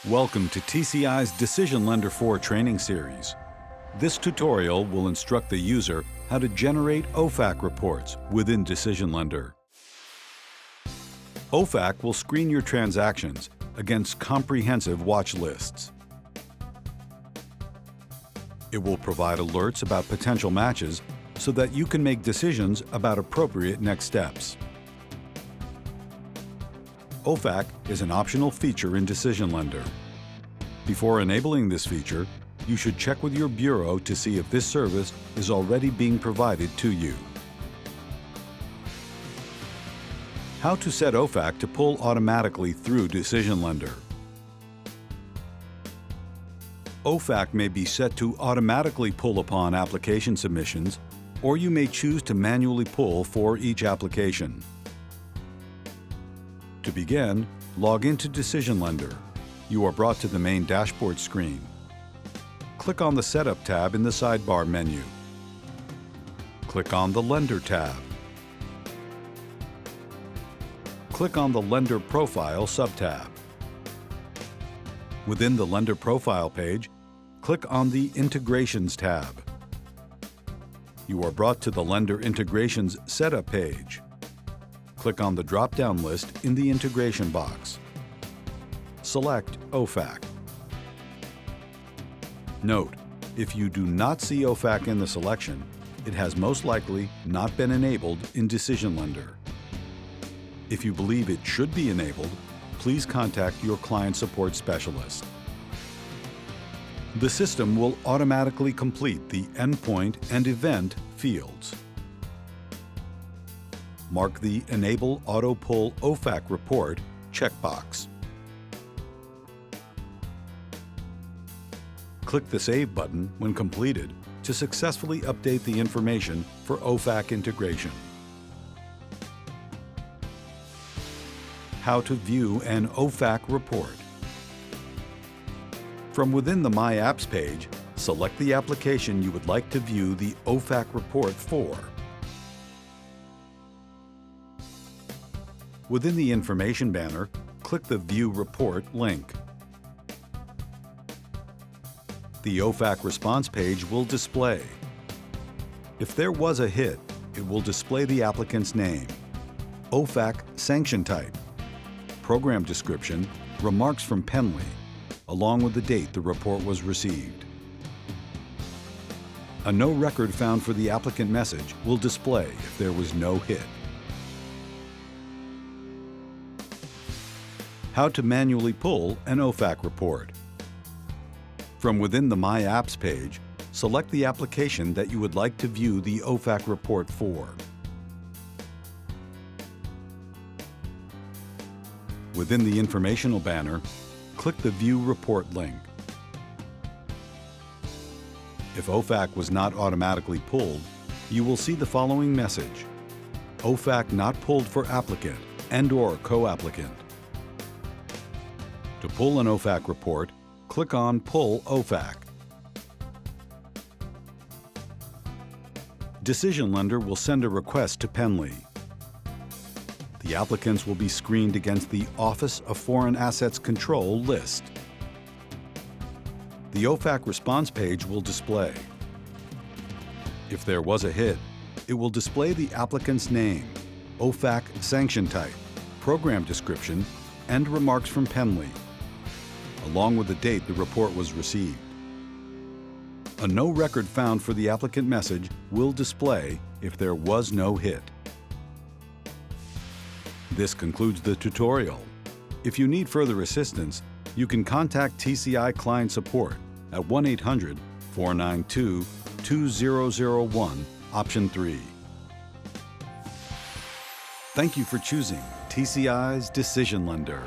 Welcome to TCI's DecisionLender 4 training series. This tutorial will instruct the user how to generate OFAC reports within DecisionLender. OFAC will screen your transactions against comprehensive watch lists. It will provide alerts about potential matches so that you can make decisions about appropriate next steps. OFAC is an optional feature in DecisionLender. Before enabling this feature, you should check with your bureau to see if this service is already being provided to you. How to set OFAC to pull automatically through DecisionLender. OFAC may be set to automatically pull upon application submissions, or you may choose to manually pull for each application. To begin, log into DecisionLender. You are brought to the main dashboard screen. Click on the Setup tab in the sidebar menu. Click on the Lender tab. Click on the Lender Profile subtab. Within the Lender Profile page, click on the Integrations tab. You are brought to the Lender Integrations Setup page. Click on the drop-down list in the integration box. Select OFAC. Note, if you do not see OFAC in the selection, it has most likely not been enabled in DecisionLender. If you believe it should be enabled, please contact your client support specialist. The system will automatically complete the endpoint and event fields. Mark the Enable Auto Pull OFAC Report checkbox. Click the Save button when completed to successfully update the information for OFAC integration. How to view an OFAC report. From within the My Apps page, select the application you would like to view the OFAC report for. Within the Information banner, click the View Report link. The OFAC response page will display. If there was a hit, it will display the applicant's name, OFAC sanction type, program description, remarks from Penley, along with the date the report was received. A No Record Found for the Applicant message will display if there was no hit. How to manually pull an OFAC report. From within the My Apps page, select the application that you would like to view the OFAC report for. Within the Informational banner, click the View Report link. If OFAC was not automatically pulled, you will see the following message: OFAC not pulled for applicant and/or co-applicant. To pull an OFAC report, click on Pull OFAC. DecisionLender will send a request to Penley. The applicants will be screened against the Office of Foreign Assets Control list. The OFAC response page will display. If there was a hit, it will display the applicant's name, OFAC sanction type, program description, and remarks from Penley, along with the date the report was received. A No Record Found for the Applicant message will display if there was no hit. This concludes the tutorial. If you need further assistance, you can contact TCI Client Support at 1-800-492-2001, option 3. Thank you for choosing TCI's DecisionLender.